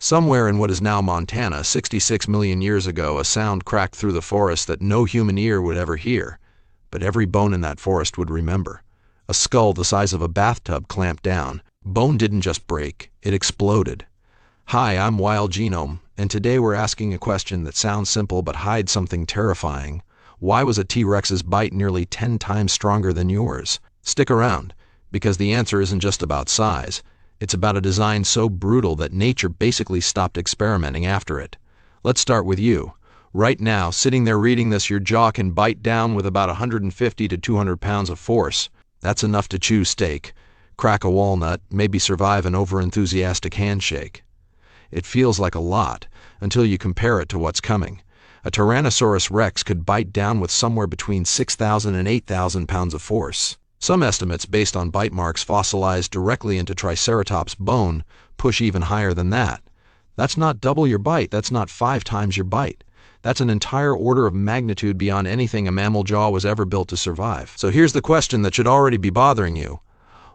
Somewhere in what is now Montana, 66 million years ago, a sound cracked through the forest that no human ear would ever hear, but every bone in that forest would remember. A skull the size of a bathtub clamped down. Bone didn't just break, it exploded. Hi, I'm Wild Genome, and today we're asking a question that sounds simple but hides something terrifying. Why was a T-Rex's bite nearly 10 times stronger than yours? Stick around, because the answer isn't just about size. It's about a design so brutal that nature basically stopped experimenting after it. Let's start with you. Right now, sitting there reading this, your jaw can bite down with about 150 to 200 pounds of force. That's enough to chew steak, crack a walnut, maybe survive an overenthusiastic handshake. It feels like a lot, until you compare it to what's coming. A Tyrannosaurus rex could bite down with somewhere between 6,000 and 8,000 pounds of force. Some estimates based on bite marks fossilized directly into Triceratops bone push even higher than that. That's not double your bite, that's not 5 times your bite. That's an entire order of magnitude beyond anything a mammal jaw was ever built to survive. So here's the question that should already be bothering you.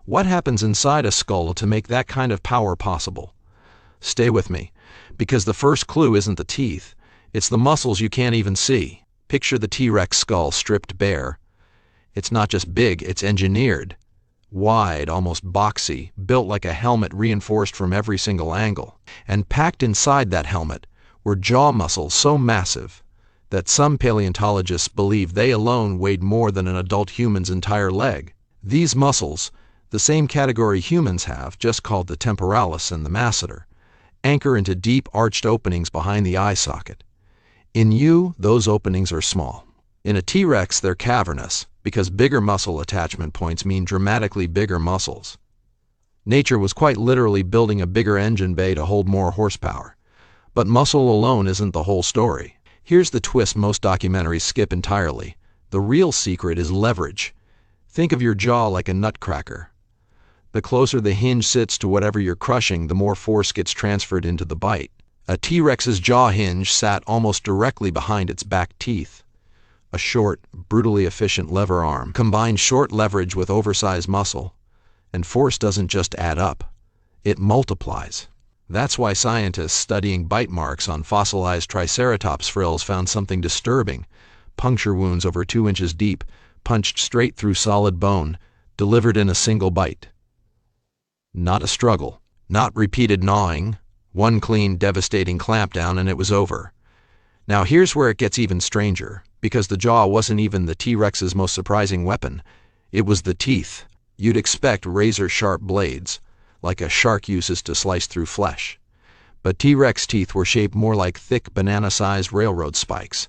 What happens inside a skull to make that kind of power possible? Stay with me, because the first clue isn't the teeth, it's the muscles you can't even see. Picture the T-Rex skull stripped bare. It's not just big, it's engineered. Wide, almost boxy, built like a helmet reinforced from every single angle. And packed inside that helmet were jaw muscles so massive that some paleontologists believe they alone weighed more than an adult human's entire leg. These muscles, the same category humans have, just called the temporalis and the masseter, anchor into deep arched openings behind the eye socket. In you, those openings are small. In a T-Rex, they're cavernous, because bigger muscle attachment points mean dramatically bigger muscles. Nature was quite literally building a bigger engine bay to hold more horsepower. But muscle alone isn't the whole story. Here's the twist most documentaries skip entirely. The real secret is leverage. Think of your jaw like a nutcracker. The closer the hinge sits to whatever you're crushing, the more force gets transferred into the bite. A T-Rex's jaw hinge sat almost directly behind its back teeth. A short, brutally efficient lever arm combines short leverage with oversized muscle, and force doesn't just add up, it multiplies. That's why scientists studying bite marks on fossilized Triceratops frills found something disturbing. Puncture wounds over 2 inches deep, punched straight through solid bone, delivered in a single bite. Not a struggle, not repeated gnawing, one clean, devastating clampdown and it was over. Now here's where it gets even stranger, because the jaw wasn't even the T-Rex's most surprising weapon. It was the teeth. You'd expect razor-sharp blades, like a shark uses to slice through flesh. But T-Rex teeth were shaped more like thick, banana-sized railroad spikes,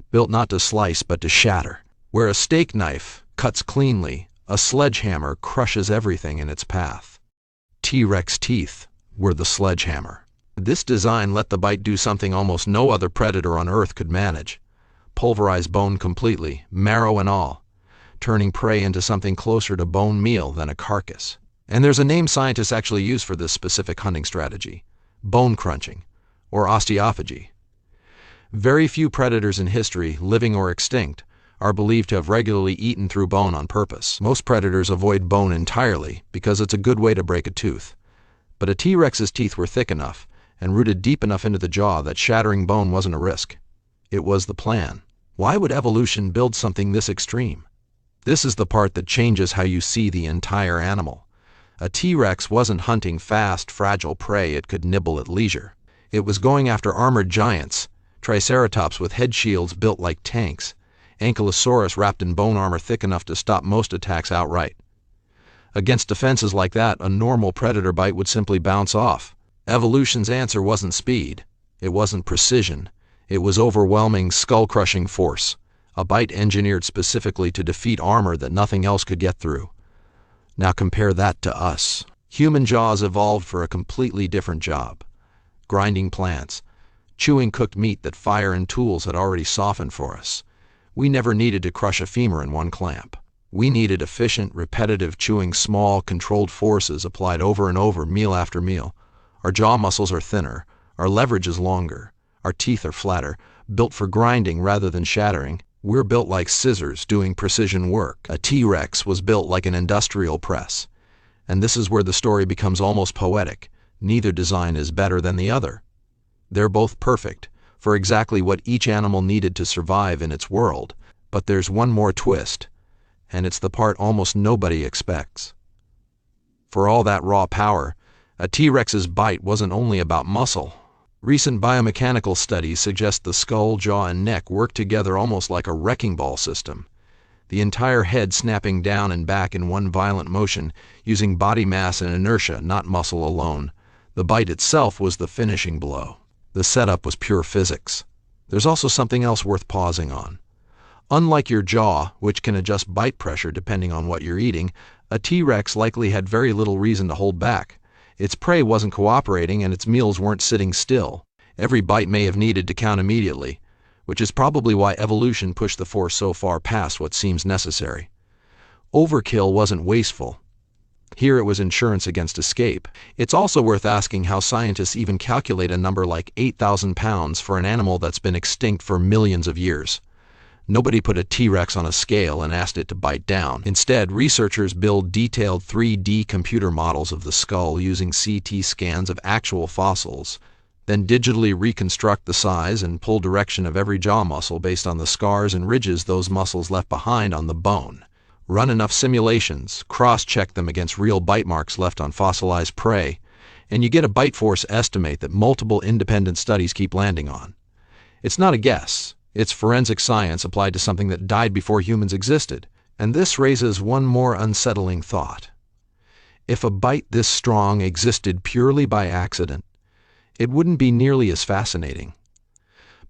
built not to slice but to shatter. Where a steak knife cuts cleanly, a sledgehammer crushes everything in its path. T-Rex teeth were the sledgehammer. This design let the bite do something almost no other predator on Earth could manage. Pulverize bone completely, marrow and all, turning prey into something closer to bone meal than a carcass. And there's a name scientists actually use for this specific hunting strategy: bone crunching, or osteophagy. Very few predators in history, living or extinct, are believed to have regularly eaten through bone on purpose. Most predators avoid bone entirely because it's a good way to break a tooth. But a T-Rex's teeth were thick enough and rooted deep enough into the jaw that shattering bone wasn't a risk. It was the plan. Why would evolution build something this extreme? This is the part that changes how you see the entire animal. A T-Rex wasn't hunting fast, fragile prey it could nibble at leisure. It was going after armored giants, Triceratops with head shields built like tanks, Ankylosaurus wrapped in bone armor thick enough to stop most attacks outright. Against defenses like that, a normal predator bite would simply bounce off. Evolution's answer wasn't speed, it wasn't precision, it was overwhelming, skull-crushing force, a bite engineered specifically to defeat armor that nothing else could get through. Now compare that to us. Human jaws evolved for a completely different job. Grinding plants, chewing cooked meat that fire and tools had already softened for us. We never needed to crush a femur in one clamp. We needed efficient, repetitive chewing, small, controlled forces applied over and over, meal after meal. Our jaw muscles are thinner, our leverage is longer, our teeth are flatter, built for grinding rather than shattering. We're built like scissors doing precision work. A T-Rex was built like an industrial press. And this is where the story becomes almost poetic. Neither design is better than the other. They're both perfect for exactly what each animal needed to survive in its world, but there's one more twist, and it's the part almost nobody expects. For all that raw power, a T-Rex's bite wasn't only about muscle. Recent biomechanical studies suggest the skull, jaw, and neck work together almost like a wrecking ball system, the entire head snapping down and back in one violent motion, using body mass and inertia, not muscle alone. The bite itself was the finishing blow. The setup was pure physics. There's also something else worth pausing on. Unlike your jaw, which can adjust bite pressure depending on what you're eating, a T-Rex likely had very little reason to hold back. Its prey wasn't cooperating and its meals weren't sitting still. Every bite may have needed to count immediately, which is probably why evolution pushed the force so far past what seems necessary. Overkill wasn't wasteful. Here it was insurance against escape. It's also worth asking how scientists even calculate a number like 8,000 pounds for an animal that's been extinct for millions of years. Nobody put a T-Rex on a scale and asked it to bite down. Instead, researchers build detailed 3D computer models of the skull using CT scans of actual fossils, then digitally reconstruct the size and pull direction of every jaw muscle based on the scars and ridges those muscles left behind on the bone. Run enough simulations, cross-check them against real bite marks left on fossilized prey, and you get a bite force estimate that multiple independent studies keep landing on. It's not a guess. It's forensic science applied to something that died before humans existed. And this raises one more unsettling thought. If a bite this strong existed purely by accident, it wouldn't be nearly as fascinating.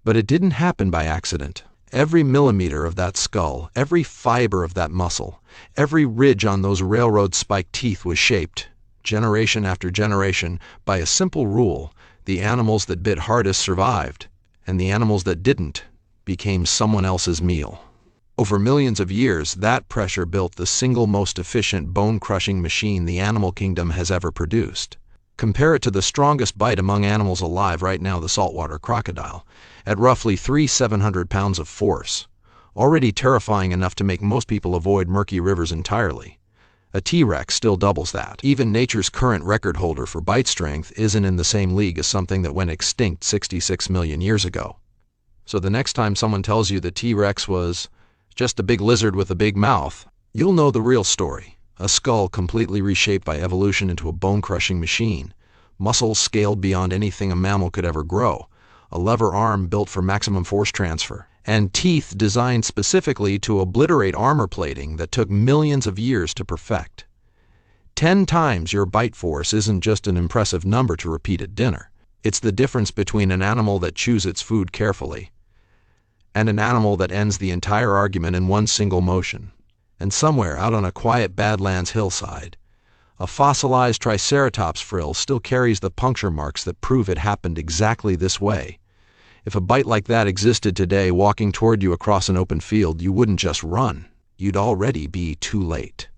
But it didn't happen by accident. Every millimeter of that skull, every fiber of that muscle, every ridge on those railroad spike teeth was shaped, generation after generation, by a simple rule: the animals that bit hardest survived, and the animals that didn't became someone else's meal. Over millions of years, that pressure built the single most efficient bone-crushing machine the animal kingdom has ever produced. Compare it to the strongest bite among animals alive right now, the saltwater crocodile, at roughly 700 pounds of force, already terrifying enough to make most people avoid murky rivers entirely. A T-Rex still doubles that. Even nature's current record holder for bite strength isn't in the same league as something that went extinct 66 million years ago. So the next time someone tells you the T-Rex was just a big lizard with a big mouth, you'll know the real story. A skull completely reshaped by evolution into a bone-crushing machine, muscles scaled beyond anything a mammal could ever grow, a lever arm built for maximum force transfer, and teeth designed specifically to obliterate armor plating that took millions of years to perfect. 10 times your bite force isn't just an impressive number to repeat at dinner. It's the difference between an animal that chews its food carefully and an animal that ends the entire argument in one single motion. And somewhere out on a quiet Badlands hillside, a fossilized Triceratops frill still carries the puncture marks that prove it happened exactly this way. If a bite like that existed today walking toward you across an open field, you wouldn't just run. You'd already be too late.